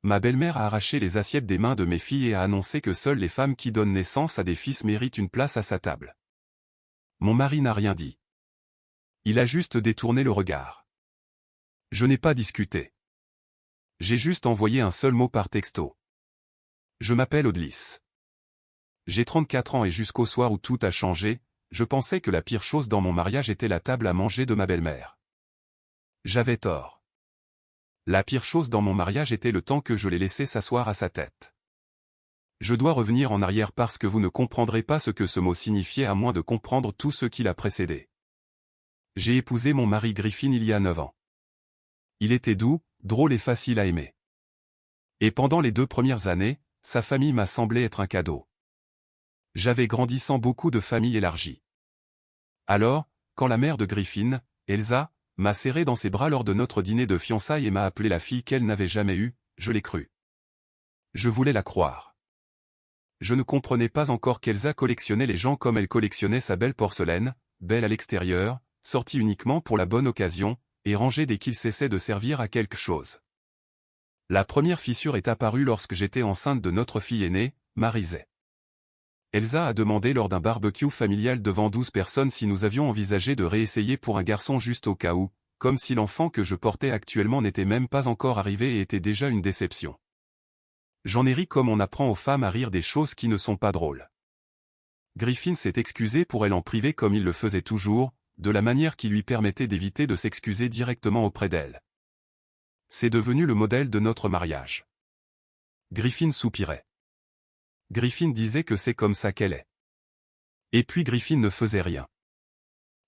Ma belle-mère a arraché les assiettes des mains de mes filles et a annoncé que seules les femmes qui donnent naissance à des fils méritent une place à sa table. Mon mari n'a rien dit. Il a juste détourné le regard. Je n'ai pas discuté. J'ai juste envoyé un seul mot par texto. Je m'appelle Odlis. J'ai 34 ans et jusqu'au soir où tout a changé, je pensais que la pire chose dans mon mariage était la table à manger de ma belle-mère. J'avais tort. La pire chose dans mon mariage était le temps que je l'ai laissé s'asseoir à sa tête. Je dois revenir en arrière parce que vous ne comprendrez pas ce que ce mot signifiait à moins de comprendre tout ce qui l'a précédé. J'ai épousé mon mari Griffin il y a 9 ans. Il était doux, drôle et facile à aimer. Et pendant les 2 premières années, sa famille m'a semblé être un cadeau. J'avais grandi sans beaucoup de famille élargie. Alors, quand la mère de Griffin, Elsa, m'a serré dans ses bras lors de notre dîner de fiançailles et m'a appelé la fille qu'elle n'avait jamais eue, je l'ai cru. Je voulais la croire. Je ne comprenais pas encore qu'Elsa collectionnait les gens comme elle collectionnait sa belle porcelaine, belle à l'extérieur, sortie uniquement pour la bonne occasion, et rangée dès qu'il cessait de servir à quelque chose. La première fissure est apparue lorsque j'étais enceinte de notre fille aînée, Marisée. Elsa a demandé lors d'un barbecue familial devant 12 personnes si nous avions envisagé de réessayer pour un garçon juste au cas où, comme si l'enfant que je portais actuellement n'était même pas encore arrivé et était déjà une déception. J'en ai ri comme on apprend aux femmes à rire des choses qui ne sont pas drôles. Griffin s'est excusé pour elle en privé comme il le faisait toujours, de la manière qui lui permettait d'éviter de s'excuser directement auprès d'elle. C'est devenu le modèle de notre mariage. Griffin soupirait. Griffin disait que c'est comme ça qu'elle est. Et puis Griffin ne faisait rien.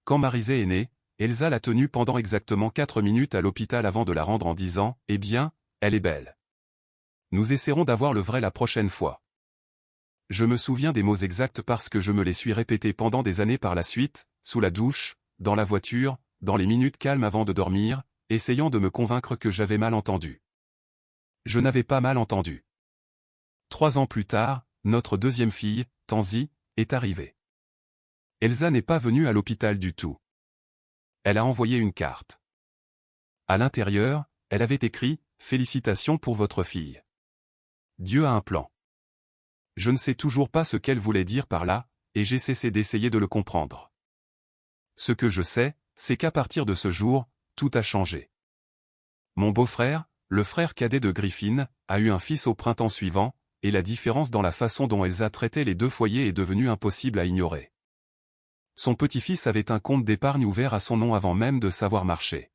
Quand Marisée est née, Elsa l'a tenue pendant exactement 4 minutes à l'hôpital avant de la rendre en disant « Eh bien, elle est belle. Nous essaierons d'avoir le vrai la prochaine fois. » Je me souviens des mots exacts parce que je me les suis répétés pendant des années par la suite, sous la douche, dans la voiture, dans les minutes calmes avant de dormir, essayant de me convaincre que j'avais mal entendu. Je n'avais pas mal entendu. 3 ans plus tard, notre deuxième fille, Tanzi, est arrivée. Elsa n'est pas venue à l'hôpital du tout. Elle a envoyé une carte. À l'intérieur, elle avait écrit « Félicitations pour votre fille. Dieu a un plan. » Je ne sais toujours pas ce qu'elle voulait dire par là, et j'ai cessé d'essayer de le comprendre. Ce que je sais, c'est qu'à partir de ce jour, tout a changé. Mon beau-frère, le frère cadet de Griffin, a eu un fils au printemps suivant, et la différence dans la façon dont Elsa traitait les 2 foyers est devenue impossible à ignorer. Son petit-fils avait un compte d'épargne ouvert à son nom avant même de savoir marcher.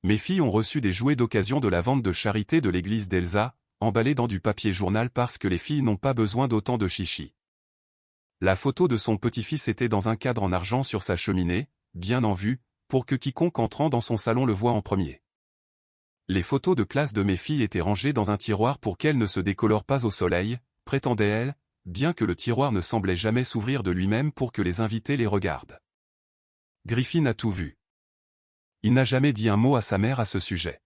Mes filles ont reçu des jouets d'occasion de la vente de charité de l'église d'Elsa, emballés dans du papier journal parce que les filles n'ont pas besoin d'autant de chichis. La photo de son petit-fils était dans un cadre en argent sur sa cheminée, bien en vue, pour que quiconque entrant dans son salon le voie en premier. Les photos de classe de mes filles étaient rangées dans un tiroir pour qu'elles ne se décolorent pas au soleil, prétendait-elle, bien que le tiroir ne semblait jamais s'ouvrir de lui-même pour que les invités les regardent. Griffin a tout vu. Il n'a jamais dit un mot à sa mère à ce sujet.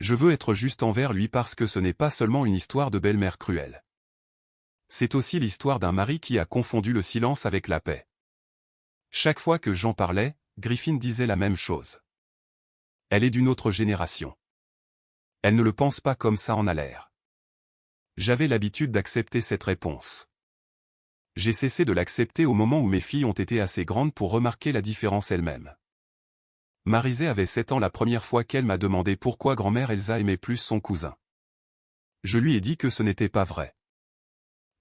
Je veux être juste envers lui parce que ce n'est pas seulement une histoire de belle-mère cruelle. C'est aussi l'histoire d'un mari qui a confondu le silence avec la paix. Chaque fois que j'en parlais, Griffin disait la même chose. Elle est d'une autre génération. Elle ne le pense pas comme ça en a l'air. J'avais l'habitude d'accepter cette réponse. J'ai cessé de l'accepter au moment où mes filles ont été assez grandes pour remarquer la différence elles-mêmes. Marisée avait 7 ans la première fois qu'elle m'a demandé pourquoi grand-mère Elsa aimait plus son cousin. Je lui ai dit que ce n'était pas vrai.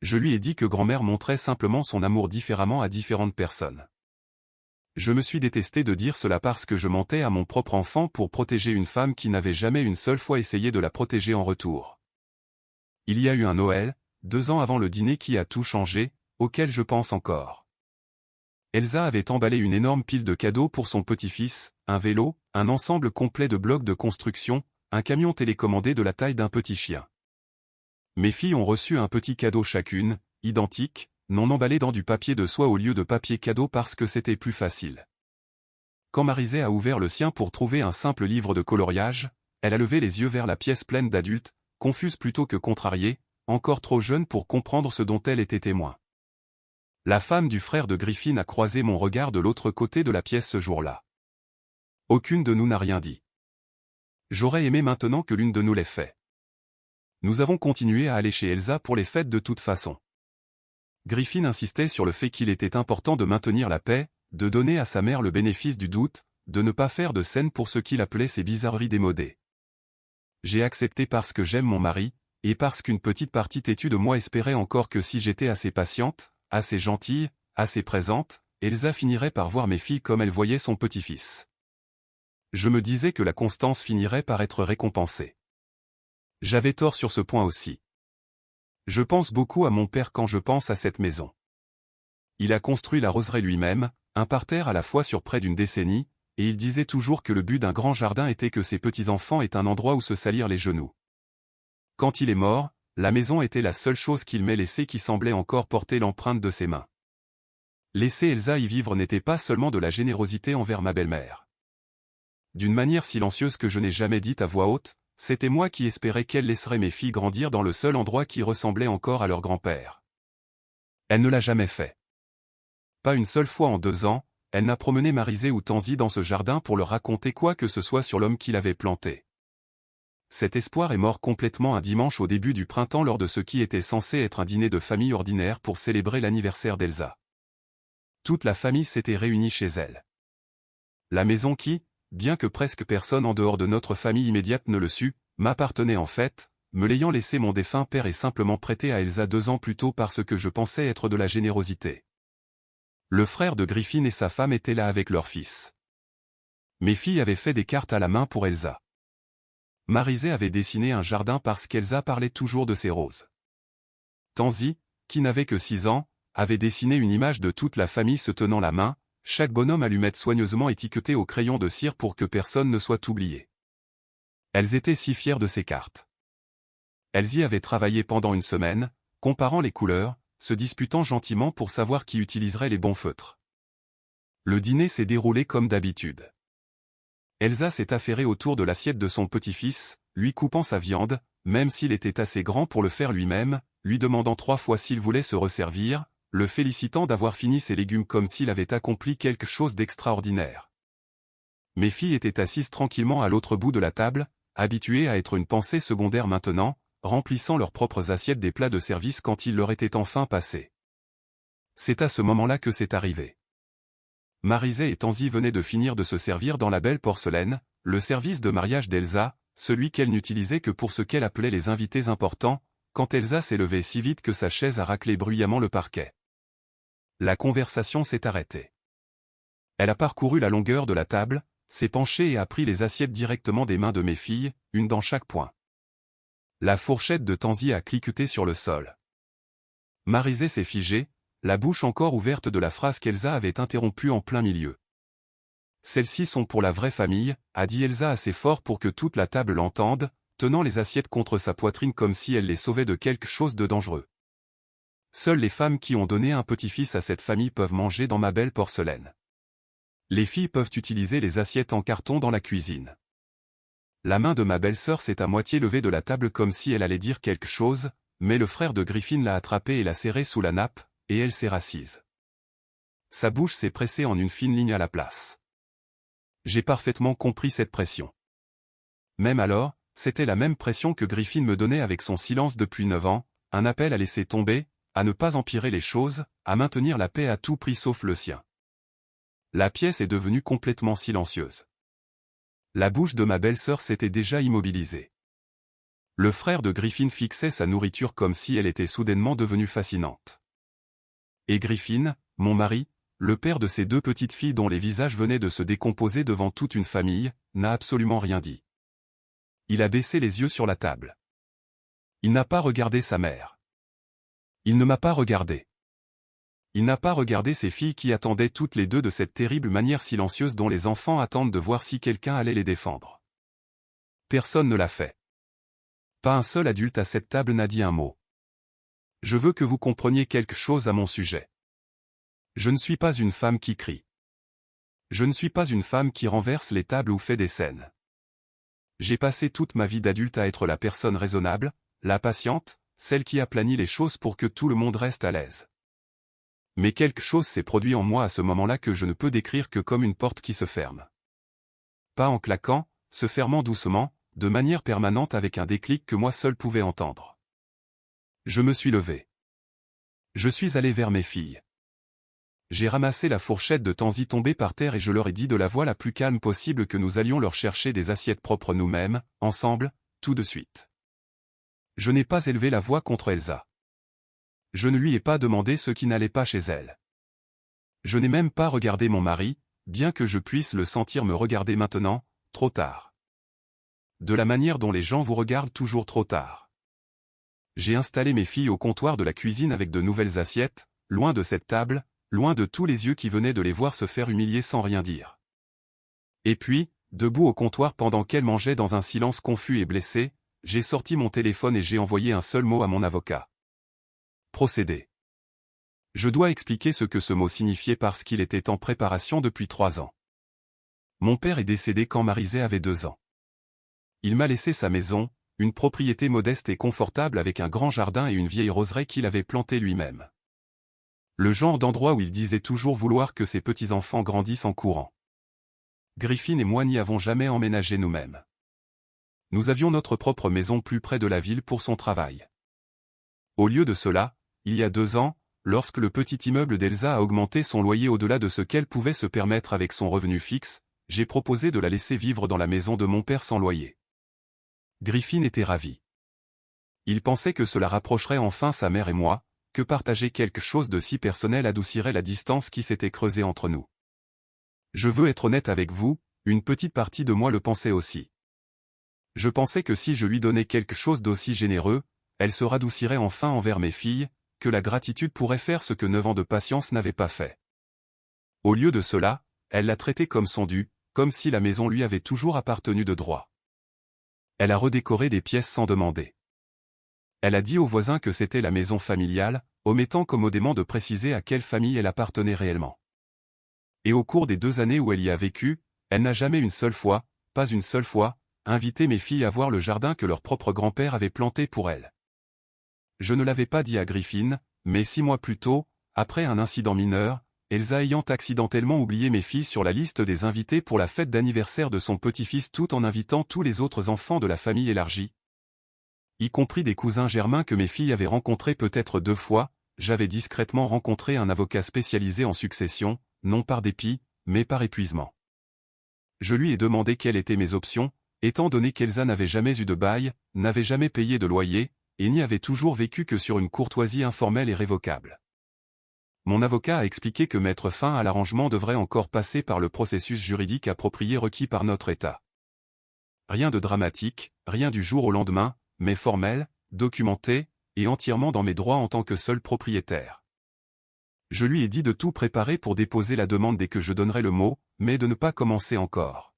Je lui ai dit que grand-mère montrait simplement son amour différemment à différentes personnes. Je me suis détesté de dire cela parce que je mentais à mon propre enfant pour protéger une femme qui n'avait jamais une seule fois essayé de la protéger en retour. Il y a eu un Noël, 2 ans avant le dîner qui a tout changé, auquel je pense encore. Elsa avait emballé une énorme pile de cadeaux pour son petit-fils, un vélo, un ensemble complet de blocs de construction, un camion télécommandé de la taille d'un petit chien. Mes filles ont reçu un petit cadeau chacune, identique, non emballé dans du papier de soie au lieu de papier cadeau parce que c'était plus facile. Quand Marisée a ouvert le sien pour trouver un simple livre de coloriage, elle a levé les yeux vers la pièce pleine d'adultes, confuse plutôt que contrariée, encore trop jeune pour comprendre ce dont elle était témoin. La femme du frère de Griffin a croisé mon regard de l'autre côté de la pièce ce jour-là. Aucune de nous n'a rien dit. J'aurais aimé maintenant que l'une de nous l'ait fait. Nous avons continué à aller chez Elsa pour les fêtes de toute façon. Griffin insistait sur le fait qu'il était important de maintenir la paix, de donner à sa mère le bénéfice du doute, de ne pas faire de scène pour ce qu'il appelait ses bizarreries démodées. J'ai accepté parce que j'aime mon mari, et parce qu'une petite partie têtue de moi espérait encore que si j'étais assez patiente, assez gentille, assez présente, Elsa finirait par voir mes filles comme elle voyait son petit-fils. Je me disais que la constance finirait par être récompensée. J'avais tort sur ce point aussi. Je pense beaucoup à mon père quand je pense à cette maison. Il a construit la roseraie lui-même, un parterre à la fois sur près d'une décennie, et il disait toujours que le but d'un grand jardin était que ses petits-enfants aient un endroit où se salir les genoux. Quand il est mort, la maison était la seule chose qu'il m'ait laissée qui semblait encore porter l'empreinte de ses mains. Laisser Elsa y vivre n'était pas seulement de la générosité envers ma belle-mère. D'une manière silencieuse que je n'ai jamais dite à voix haute, c'était moi qui espérais qu'elle laisserait mes filles grandir dans le seul endroit qui ressemblait encore à leur grand-père. Elle ne l'a jamais fait. Pas une seule fois en 2 ans, elle n'a promené Marisé ou Tanzi dans ce jardin pour leur raconter quoi que ce soit sur l'homme qui l'avait planté. Cet espoir est mort complètement un dimanche au début du printemps lors de ce qui était censé être un dîner de famille ordinaire pour célébrer l'anniversaire d'Elsa. Toute la famille s'était réunie chez elle. La maison qui, bien que presque personne en dehors de notre famille immédiate ne le sût, m'appartenait en fait, me l'ayant laissé mon défunt père et simplement prêté à Elsa 2 ans plus tôt parce que je pensais être de la générosité. Le frère de Griffin et sa femme étaient là avec leur fils. Mes filles avaient fait des cartes à la main pour Elsa. Marisé avait dessiné un jardin parce qu'Elsa parlait toujours de ses roses. Tanzi, qui n'avait que 6 ans, avait dessiné une image de toute la famille se tenant la main, chaque bonhomme allumette soigneusement étiqueté au crayon de cire pour que personne ne soit oublié. Elles étaient si fières de ces cartes. Elles y avaient travaillé pendant une semaine, comparant les couleurs, se disputant gentiment pour savoir qui utiliserait les bons feutres. Le dîner s'est déroulé comme d'habitude. Elsa s'est affairée autour de l'assiette de son petit-fils, lui coupant sa viande, même s'il était assez grand pour le faire lui-même, lui demandant 3 fois s'il voulait se resservir, le félicitant d'avoir fini ses légumes comme s'il avait accompli quelque chose d'extraordinaire. Mes filles étaient assises tranquillement à l'autre bout de la table, habituées à être une pensée secondaire maintenant, remplissant leurs propres assiettes des plats de service quand il leur était enfin passé. C'est à ce moment-là que c'est arrivé. Marisé et Tanzi venaient de finir de se servir dans la belle porcelaine, le service de mariage d'Elsa, celui qu'elle n'utilisait que pour ce qu'elle appelait les invités importants, quand Elsa s'est levée si vite que sa chaise a raclé bruyamment le parquet. La conversation s'est arrêtée. Elle a parcouru la longueur de la table, s'est penchée et a pris les assiettes directement des mains de mes filles, une dans chaque poing. La fourchette de Tanzi a cliqueté sur le sol. Marisé s'est figée, la bouche encore ouverte de la phrase qu'Elsa avait interrompue en plein milieu. Celles-ci sont pour la vraie famille, a dit Elsa assez fort pour que toute la table l'entende, tenant les assiettes contre sa poitrine comme si elle les sauvait de quelque chose de dangereux. Seules les femmes qui ont donné un petit-fils à cette famille peuvent manger dans ma belle porcelaine. Les filles peuvent utiliser les assiettes en carton dans la cuisine. La main de ma belle-sœur s'est à moitié levée de la table comme si elle allait dire quelque chose, mais le frère de Griffin l'a attrapée et l'a serrée sous la nappe, et elle s'est rassise. Sa bouche s'est pressée en une fine ligne à la place. J'ai parfaitement compris cette pression. Même alors, c'était la même pression que Griffin me donnait avec son silence depuis 9 ans, un appel à laisser tomber, à ne pas empirer les choses, à maintenir la paix à tout prix sauf le sien. La pièce est devenue complètement silencieuse. La bouche de ma belle-sœur s'était déjà immobilisée. Le frère de Griffin fixait sa nourriture comme si elle était soudainement devenue fascinante. Et Griffin, mon mari, le père de ces 2 petites filles dont les visages venaient de se décomposer devant toute une famille, n'a absolument rien dit. Il a baissé les yeux sur la table. Il n'a pas regardé sa mère. Il ne m'a pas regardé. Il n'a pas regardé ses filles qui attendaient toutes les 2 de cette terrible manière silencieuse dont les enfants attendent de voir si quelqu'un allait les défendre. Personne ne l'a fait. Pas un seul adulte à cette table n'a dit un mot. Je veux que vous compreniez quelque chose à mon sujet. Je ne suis pas une femme qui crie. Je ne suis pas une femme qui renverse les tables ou fait des scènes. J'ai passé toute ma vie d'adulte à être la personne raisonnable, la patiente, celle qui aplanit les choses pour que tout le monde reste à l'aise. Mais quelque chose s'est produit en moi à ce moment-là que je ne peux décrire que comme une porte qui se ferme. Pas en claquant, se fermant doucement, de manière permanente avec un déclic que moi seul pouvais entendre. Je me suis levé. Je suis allé vers mes filles. J'ai ramassé la fourchette de Tanzi tombée par terre et je leur ai dit de la voix la plus calme possible que nous allions leur chercher des assiettes propres nous-mêmes, ensemble, tout de suite. Je n'ai pas élevé la voix contre Elsa. Je ne lui ai pas demandé ce qui n'allait pas chez elle. Je n'ai même pas regardé mon mari, bien que je puisse le sentir me regarder maintenant, trop tard. De la manière dont les gens vous regardent toujours trop tard. J'ai installé mes filles au comptoir de la cuisine avec de nouvelles assiettes, loin de cette table, loin de tous les yeux qui venaient de les voir se faire humilier sans rien dire. Et puis, debout au comptoir pendant qu'elles mangeaient dans un silence confus et blessé, j'ai sorti mon téléphone et j'ai envoyé un seul mot à mon avocat. Procéder. Je dois expliquer ce que ce mot signifiait parce qu'il était en préparation depuis 3 ans. Mon père est décédé quand Marisée avait 2 ans. Il m'a laissé sa maison, une propriété modeste et confortable avec un grand jardin et une vieille roseraie qu'il avait plantée lui-même. Le genre d'endroit où il disait toujours vouloir que ses petits-enfants grandissent en courant. Griffin et moi n'y avons jamais emménagé nous-mêmes. Nous avions notre propre maison plus près de la ville pour son travail. Au lieu de cela, il y a 2 ans, lorsque le petit immeuble d'Elsa a augmenté son loyer au-delà de ce qu'elle pouvait se permettre avec son revenu fixe, j'ai proposé de la laisser vivre dans la maison de mon père sans loyer. Griffin était ravi. Il pensait que cela rapprocherait enfin sa mère et moi, que partager quelque chose de si personnel adoucirait la distance qui s'était creusée entre nous. Je veux être honnête avec vous, une petite partie de moi le pensait aussi. Je pensais que si je lui donnais quelque chose d'aussi généreux, elle se radoucirait enfin envers mes filles, que la gratitude pourrait faire ce que 9 ans de patience n'avaient pas fait. Au lieu de cela, elle l'a traité comme son dû, comme si la maison lui avait toujours appartenu de droit. Elle a redécoré des pièces sans demander. Elle a dit aux voisins que c'était la maison familiale, omettant commodément de préciser à quelle famille elle appartenait réellement. Et au cours des 2 années où elle y a vécu, elle n'a jamais une seule fois, pas une seule fois, invité mes filles à voir le jardin que leur propre grand-père avait planté pour elles. Je ne l'avais pas dit à Griffin, mais 6 mois plus tôt, après un incident mineur, Elsa ayant accidentellement oublié mes filles sur la liste des invités pour la fête d'anniversaire de son petit-fils tout en invitant tous les autres enfants de la famille élargie, y compris des cousins germains que mes filles avaient rencontrés peut-être 2 fois, j'avais discrètement rencontré un avocat spécialisé en succession, non par dépit, mais par épuisement. Je lui ai demandé quelles étaient mes options, étant donné qu'Elsa n'avait jamais eu de bail, n'avait jamais payé de loyer, et n'y avait toujours vécu que sur une courtoisie informelle et révocable. Mon avocat a expliqué que mettre fin à l'arrangement devrait encore passer par le processus juridique approprié requis par notre État. Rien de dramatique, rien du jour au lendemain, mais formel, documenté, et entièrement dans mes droits en tant que seul propriétaire. Je lui ai dit de tout préparer pour déposer la demande dès que je donnerais le mot, mais de ne pas commencer encore.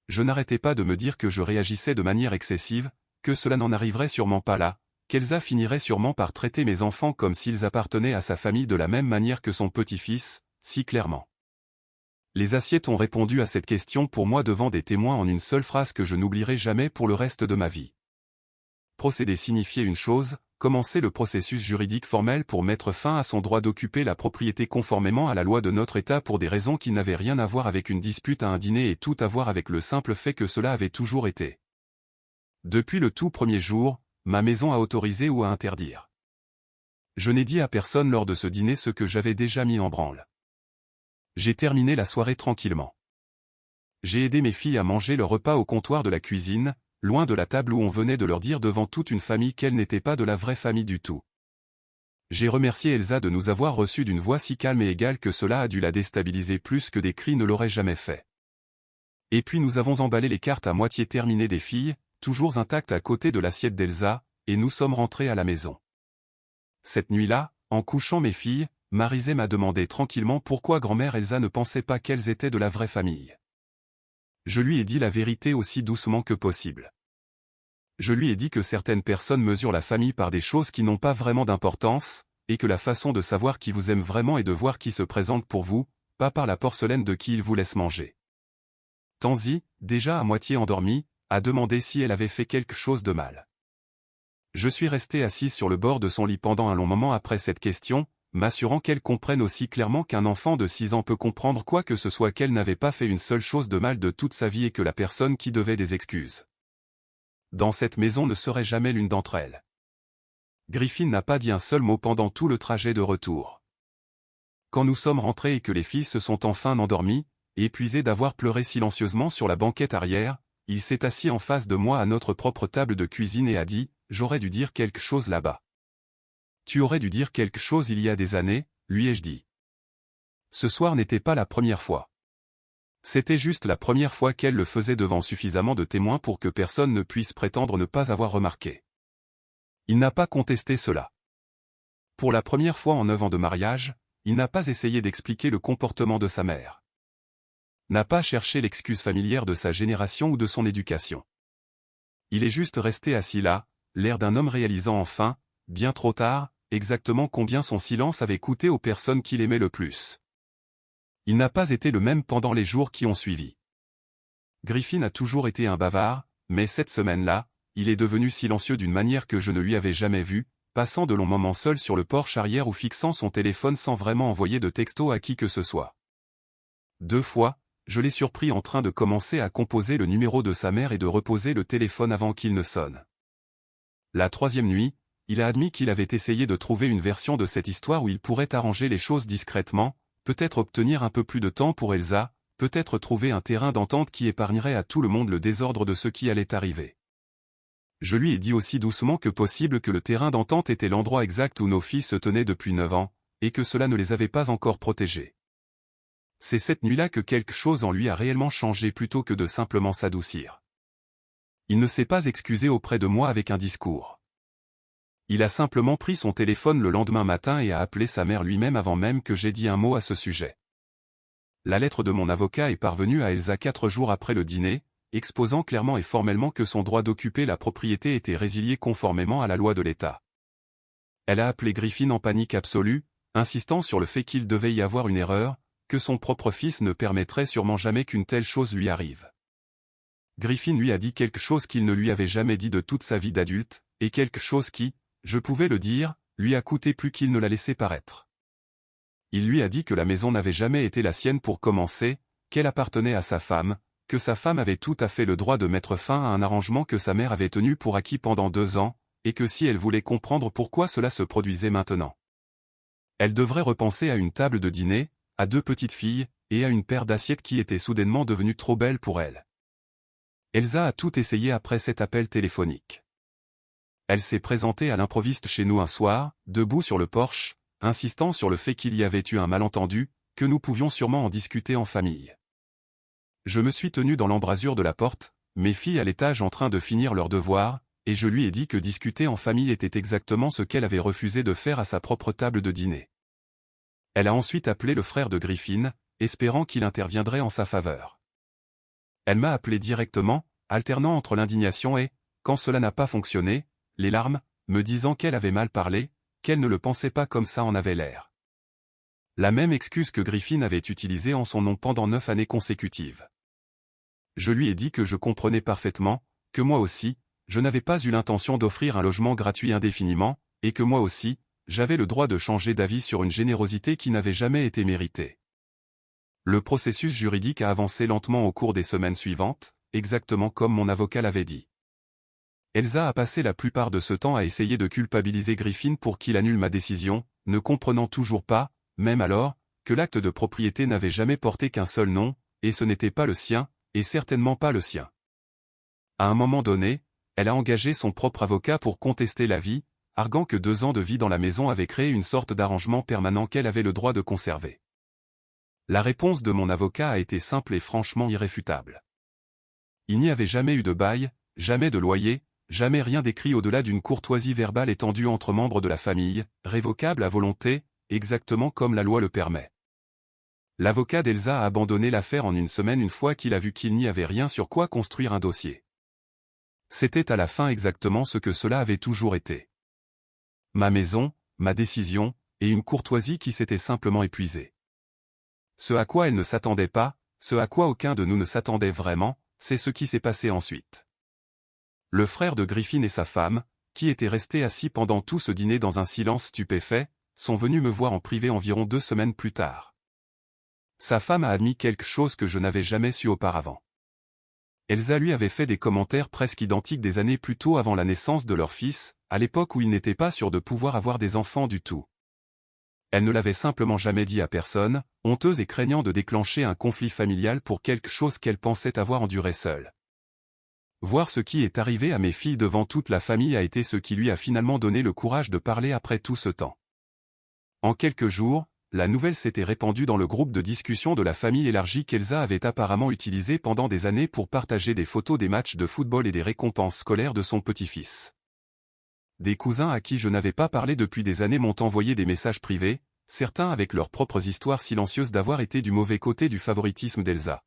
Je n'arrêtais pas de me dire que je réagissais de manière excessive, que cela n'en arriverait sûrement pas là, qu'Elsa finirait sûrement par traiter mes enfants comme s'ils appartenaient à sa famille de la même manière que son petit-fils, si clairement. Les assiettes ont répondu à cette question pour moi devant des témoins en une seule phrase que je n'oublierai jamais pour le reste de ma vie. Procéder signifiait une chose, commencer le processus juridique formel pour mettre fin à son droit d'occuper la propriété conformément à la loi de notre État pour des raisons qui n'avaient rien à voir avec une dispute à un dîner et tout à voir avec le simple fait que cela avait toujours été. Depuis le tout premier jour, ma maison a autorisé ou à interdire. Je n'ai dit à personne lors de ce dîner ce que j'avais déjà mis en branle. J'ai terminé la soirée tranquillement. J'ai aidé mes filles à manger leur repas au comptoir de la cuisine, loin de la table où on venait de leur dire devant toute une famille qu'elle n'était pas de la vraie famille du tout. J'ai remercié Elsa de nous avoir reçus d'une voix si calme et égale que cela a dû la déstabiliser plus que des cris ne l'auraient jamais fait. Et puis nous avons emballé les cartes à moitié terminées des filles, toujours intactes à côté de l'assiette d'Elsa, et nous sommes rentrés à la maison. Cette nuit-là, en couchant mes filles, Marisée m'a demandé tranquillement pourquoi grand-mère Elsa ne pensait pas qu'elles étaient de la vraie famille. Je lui ai dit la vérité aussi doucement que possible. Je lui ai dit que certaines personnes mesurent la famille par des choses qui n'ont pas vraiment d'importance, et que la façon de savoir qui vous aime vraiment est de voir qui se présente pour vous, pas par la porcelaine de qui il vous laisse manger. Tanzi, déjà à moitié endormie, a demandé si elle avait fait quelque chose de mal. Je suis resté assise sur le bord de son lit pendant un long moment après cette question, m'assurant qu'elle comprenne aussi clairement qu'un enfant de 6 ans peut comprendre quoi que ce soit qu'elle n'avait pas fait une seule chose de mal de toute sa vie et que la personne qui devait des excuses Dans cette maison ne serait jamais l'une d'entre elles. Griffin n'a pas dit un seul mot pendant tout le trajet de retour. Quand nous sommes rentrés et que les filles se sont enfin endormies, épuisées d'avoir pleuré silencieusement sur la banquette arrière, il s'est assis en face de moi à notre propre table de cuisine et a dit « J'aurais dû dire quelque chose là-bas. » « Tu aurais dû dire quelque chose il y a des années, lui ai-je dit. Ce soir n'était pas la première fois. C'était juste la première fois qu'elle le faisait devant suffisamment de témoins pour que personne ne puisse prétendre ne pas avoir remarqué. Il n'a pas contesté cela. Pour la première fois en 9 ans de mariage, il n'a pas essayé d'expliquer le comportement de sa mère. N'a pas cherché l'excuse familière de sa génération ou de son éducation. Il est juste resté assis là, l'air d'un homme réalisant enfin, bien trop tard, exactement combien son silence avait coûté aux personnes qu'il aimait le plus. Il n'a pas été le même pendant les jours qui ont suivi. Griffin a toujours été un bavard, mais cette semaine-là, il est devenu silencieux d'une manière que je ne lui avais jamais vue, passant de longs moments seul sur le porche arrière ou fixant son téléphone sans vraiment envoyer de texto à qui que ce soit. 2 fois, je l'ai surpris en train de commencer à composer le numéro de sa mère et de reposer le téléphone avant qu'il ne sonne. La 3e nuit, il a admis qu'il avait essayé de trouver une version de cette histoire où il pourrait arranger les choses discrètement, peut-être obtenir un peu plus de temps pour Elsa, peut-être trouver un terrain d'entente qui épargnerait à tout le monde le désordre de ce qui allait arriver. Je lui ai dit aussi doucement que possible que le terrain d'entente était l'endroit exact où nos filles se tenaient depuis 9 ans, et que cela ne les avait pas encore protégées. C'est cette nuit-là que quelque chose en lui a réellement changé plutôt que de simplement s'adoucir. Il ne s'est pas excusé auprès de moi avec un discours. Il a simplement pris son téléphone le lendemain matin et a appelé sa mère lui-même avant même que j'aie dit un mot à ce sujet. La lettre de mon avocat est parvenue à Elsa 4 jours après le dîner, exposant clairement et formellement que son droit d'occuper la propriété était résilié conformément à la loi de l'État. Elle a appelé Griffin en panique absolue, insistant sur le fait qu'il devait y avoir une erreur, que son propre fils ne permettrait sûrement jamais qu'une telle chose lui arrive. Griffin lui a dit quelque chose qu'il ne lui avait jamais dit de toute sa vie d'adulte, et quelque chose qui, je pouvais le dire, lui a coûté plus qu'il ne l'a laissé paraître. Il lui a dit que la maison n'avait jamais été la sienne pour commencer, qu'elle appartenait à sa femme, que sa femme avait tout à fait le droit de mettre fin à un arrangement que sa mère avait tenu pour acquis pendant 2 ans, et que si elle voulait comprendre pourquoi cela se produisait maintenant, elle devrait repenser à une table de dîner, à 2 petites filles, et à une paire d'assiettes qui étaient soudainement devenues trop belles pour elle. Elsa a tout essayé après cet appel téléphonique. Elle s'est présentée à l'improviste chez nous un soir, debout sur le porche, insistant sur le fait qu'il y avait eu un malentendu, que nous pouvions sûrement en discuter en famille. Je me suis tenu dans l'embrasure de la porte, mes filles à l'étage en train de finir leurs devoirs, et je lui ai dit que discuter en famille était exactement ce qu'elle avait refusé de faire à sa propre table de dîner. Elle a ensuite appelé le frère de Griffin, espérant qu'il interviendrait en sa faveur. Elle m'a appelé directement, alternant entre l'indignation et, quand cela n'a pas fonctionné, les larmes, me disant qu'elle avait mal parlé, qu'elle ne le pensait pas comme ça en avait l'air. La même excuse que Griffin avait utilisée en son nom pendant 9 années consécutives. Je lui ai dit que je comprenais parfaitement, que moi aussi, je n'avais pas eu l'intention d'offrir un logement gratuit indéfiniment, et que moi aussi, j'avais le droit de changer d'avis sur une générosité qui n'avait jamais été méritée. Le processus juridique a avancé lentement au cours des semaines suivantes, exactement comme mon avocat l'avait dit. Elsa a passé la plupart de ce temps à essayer de culpabiliser Griffin pour qu'il annule ma décision, ne comprenant toujours pas, même alors, que l'acte de propriété n'avait jamais porté qu'un seul nom, et ce n'était pas le sien, et certainement pas le sien. À un moment donné, elle a engagé son propre avocat pour contester l'avis, arguant que 2 ans de vie dans la maison avaient créé une sorte d'arrangement permanent qu'elle avait le droit de conserver. La réponse de mon avocat a été simple et franchement irréfutable. Il n'y avait jamais eu de bail, jamais de loyer, jamais rien d'écrit au-delà d'une courtoisie verbale étendue entre membres de la famille, révocable à volonté, exactement comme la loi le permet. L'avocat d'Elsa a abandonné l'affaire en 1 semaine une fois qu'il a vu qu'il n'y avait rien sur quoi construire un dossier. C'était à la fin exactement ce que cela avait toujours été. Ma maison, ma décision, et une courtoisie qui s'était simplement épuisée. Ce à quoi elle ne s'attendait pas, ce à quoi aucun de nous ne s'attendait vraiment, c'est ce qui s'est passé ensuite. Le frère de Griffin et sa femme, qui étaient restés assis pendant tout ce dîner dans un silence stupéfait, sont venus me voir en privé environ 2 semaines plus tard. Sa femme a admis quelque chose que je n'avais jamais su auparavant. Elsa lui avait fait des commentaires presque identiques des années plus tôt avant la naissance de leur fils, à l'époque où il n'était pas sûr de pouvoir avoir des enfants du tout. Elle ne l'avait simplement jamais dit à personne, honteuse et craignant de déclencher un conflit familial pour quelque chose qu'elle pensait avoir enduré seule. Voir ce qui est arrivé à mes filles devant toute la famille a été ce qui lui a finalement donné le courage de parler après tout ce temps. En quelques jours, la nouvelle s'était répandue dans le groupe de discussion de la famille élargie qu'Elsa avait apparemment utilisé pendant des années pour partager des photos des matchs de football et des récompenses scolaires de son petit-fils. Des cousins à qui je n'avais pas parlé depuis des années m'ont envoyé des messages privés, certains avec leurs propres histoires silencieuses d'avoir été du mauvais côté du favoritisme d'Elsa.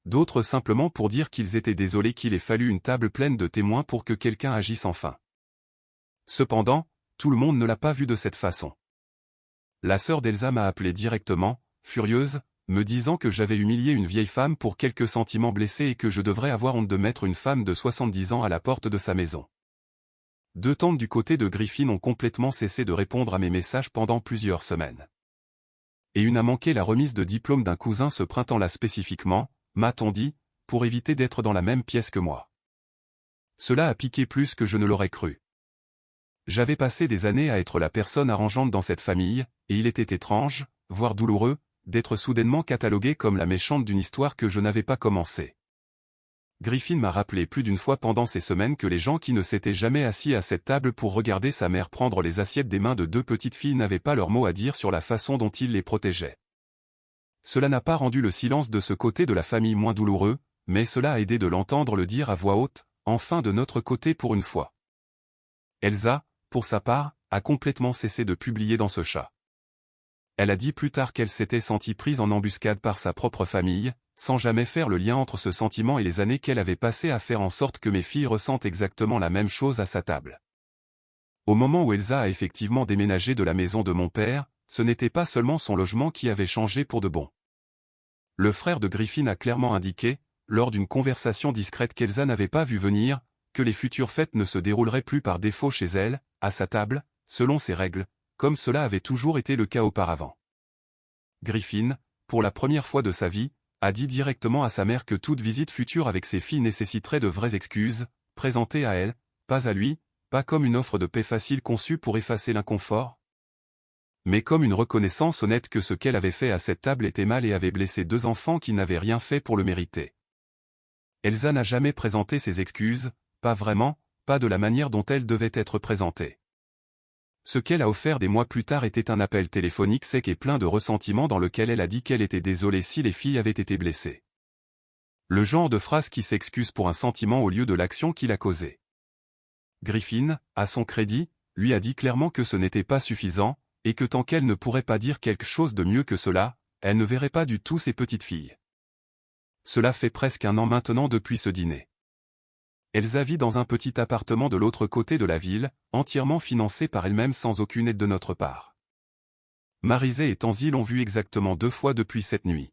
D'autres simplement pour dire qu'ils étaient désolés qu'il ait fallu une table pleine de témoins pour que quelqu'un agisse enfin. Cependant, tout le monde ne l'a pas vu de cette façon. La sœur d'Elsa m'a appelé directement, furieuse, me disant que j'avais humilié une vieille femme pour quelques sentiments blessés et que je devrais avoir honte de mettre une femme de 70 ans à la porte de sa maison. Deux tantes du côté de Griffin ont complètement cessé de répondre à mes messages pendant plusieurs semaines. Et une a manqué la remise de diplôme d'un cousin ce printemps-là spécifiquement, m'a-t-on dit, pour éviter d'être dans la même pièce que moi. Cela a piqué plus que je ne l'aurais cru. J'avais passé des années à être la personne arrangeante dans cette famille, et il était étrange, voire douloureux, d'être soudainement catalogué comme la méchante d'une histoire que je n'avais pas commencée. Griffin m'a rappelé plus d'une fois pendant ces semaines que les gens qui ne s'étaient jamais assis à cette table pour regarder sa mère prendre les assiettes des mains de deux petites filles n'avaient pas leur mot à dire sur la façon dont il les protégeait. Cela n'a pas rendu le silence de ce côté de la famille moins douloureux, mais cela a aidé de l'entendre le dire à voix haute, enfin de notre côté pour une fois. Elsa, pour sa part, a complètement cessé de publier dans ce chat. Elle a dit plus tard qu'elle s'était sentie prise en embuscade par sa propre famille, sans jamais faire le lien entre ce sentiment et les années qu'elle avait passées à faire en sorte que mes filles ressentent exactement la même chose à sa table. Au moment où Elsa a effectivement déménagé de la maison de mon père, ce n'était pas seulement son logement qui avait changé pour de bon. Le frère de Griffin a clairement indiqué, lors d'une conversation discrète qu'Elsa n'avait pas vu venir, que les futures fêtes ne se dérouleraient plus par défaut chez elle, à sa table, selon ses règles, comme cela avait toujours été le cas auparavant. Griffin, pour la première fois de sa vie, a dit directement à sa mère que toute visite future avec ses filles nécessiterait de vraies excuses, présentées à elle, pas à lui, pas comme une offre de paix facile conçue pour effacer l'inconfort, mais comme une reconnaissance honnête que ce qu'elle avait fait à cette table était mal et avait blessé deux enfants qui n'avaient rien fait pour le mériter. Elsa n'a jamais présenté ses excuses, pas vraiment, pas de la manière dont elles devaient être présentées. Ce qu'elle a offert des mois plus tard était un appel téléphonique sec et plein de ressentiment dans lequel elle a dit qu'elle était désolée si les filles avaient été blessées. Le genre de phrase qui s'excuse pour un sentiment au lieu de l'action qu'il a causée. Griffin, à son crédit, lui a dit clairement que ce n'était pas suffisant, et que tant qu'elle ne pourrait pas dire quelque chose de mieux que cela, elle ne verrait pas du tout ses petites filles. Cela fait presque un an maintenant depuis ce dîner. Elsa vit dans un petit appartement de l'autre côté de la ville, entièrement financé par elle-même sans aucune aide de notre part. Marisé et Tanzi l'ont vue exactement 2 fois depuis cette nuit.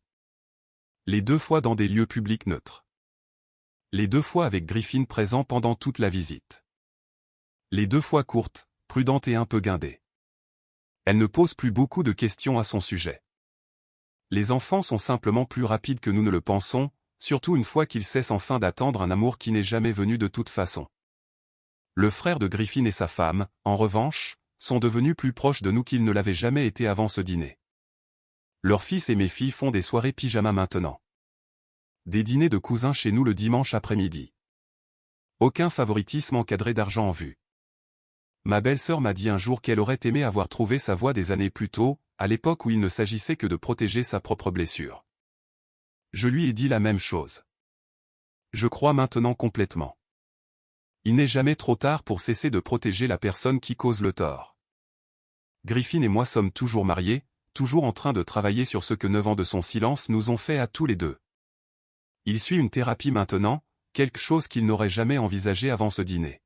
Les 2 fois dans des lieux publics neutres. Les 2 fois avec Griffin présent pendant toute la visite. Les 2 fois courtes, prudentes et un peu guindées. Elle ne pose plus beaucoup de questions à son sujet. Les enfants sont simplement plus rapides que nous ne le pensons, surtout une fois qu'ils cessent enfin d'attendre un amour qui n'est jamais venu de toute façon. Le frère de Griffin et sa femme, en revanche, sont devenus plus proches de nous qu'ils ne l'avaient jamais été avant ce dîner. Leurs fils et mes filles font des soirées pyjama maintenant. Des dîners de cousins chez nous le dimanche après-midi. Aucun favoritisme encadré d'argent en vue. Ma belle-sœur m'a dit un jour qu'elle aurait aimé avoir trouvé sa voie des années plus tôt, à l'époque où il ne s'agissait que de protéger sa propre blessure. Je lui ai dit la même chose. Je crois maintenant complètement. Il n'est jamais trop tard pour cesser de protéger la personne qui cause le tort. Griffin et moi sommes toujours mariés, toujours en train de travailler sur ce que 9 ans de son silence nous ont fait à tous les deux. Il suit une thérapie maintenant, quelque chose qu'il n'aurait jamais envisagé avant ce dîner.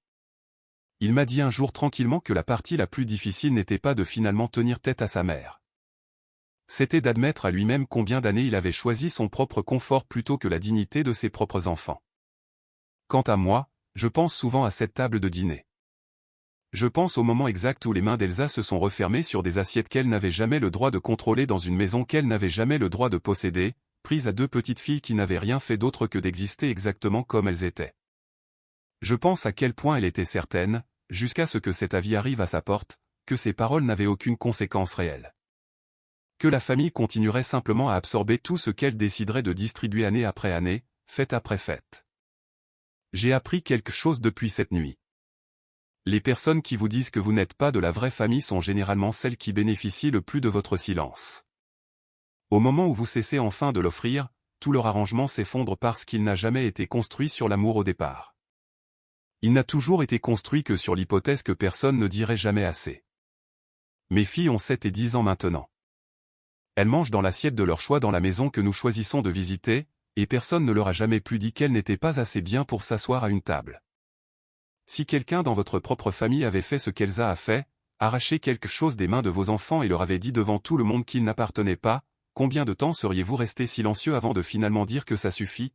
Il m'a dit un jour tranquillement que la partie la plus difficile n'était pas de finalement tenir tête à sa mère. C'était d'admettre à lui-même combien d'années il avait choisi son propre confort plutôt que la dignité de ses propres enfants. Quant à moi, je pense souvent à cette table de dîner. Je pense au moment exact où les mains d'Elsa se sont refermées sur des assiettes qu'elle n'avait jamais le droit de contrôler dans une maison qu'elle n'avait jamais le droit de posséder, prise à deux petites filles qui n'avaient rien fait d'autre que d'exister exactement comme elles étaient. Je pense à quel point elle était certaine, jusqu'à ce que cet avis arrive à sa porte, que ses paroles n'avaient aucune conséquence réelle. Que la famille continuerait simplement à absorber tout ce qu'elle déciderait de distribuer année après année, fête après fête. J'ai appris quelque chose depuis cette nuit. Les personnes qui vous disent que vous n'êtes pas de la vraie famille sont généralement celles qui bénéficient le plus de votre silence. Au moment où vous cessez enfin de l'offrir, tout leur arrangement s'effondre parce qu'il n'a jamais été construit sur l'amour au départ. Il n'a toujours été construit que sur l'hypothèse que personne ne dirait jamais assez. Mes filles ont 7 et 10 ans maintenant. Elles mangent dans l'assiette de leur choix dans la maison que nous choisissons de visiter, et personne ne leur a jamais plus dit qu'elles n'étaient pas assez bien pour s'asseoir à une table. Si quelqu'un dans votre propre famille avait fait ce qu'Elsa a fait, arraché quelque chose des mains de vos enfants et leur avait dit devant tout le monde qu'il n'appartenait pas, combien de temps seriez-vous resté silencieux avant de finalement dire que ça suffit ?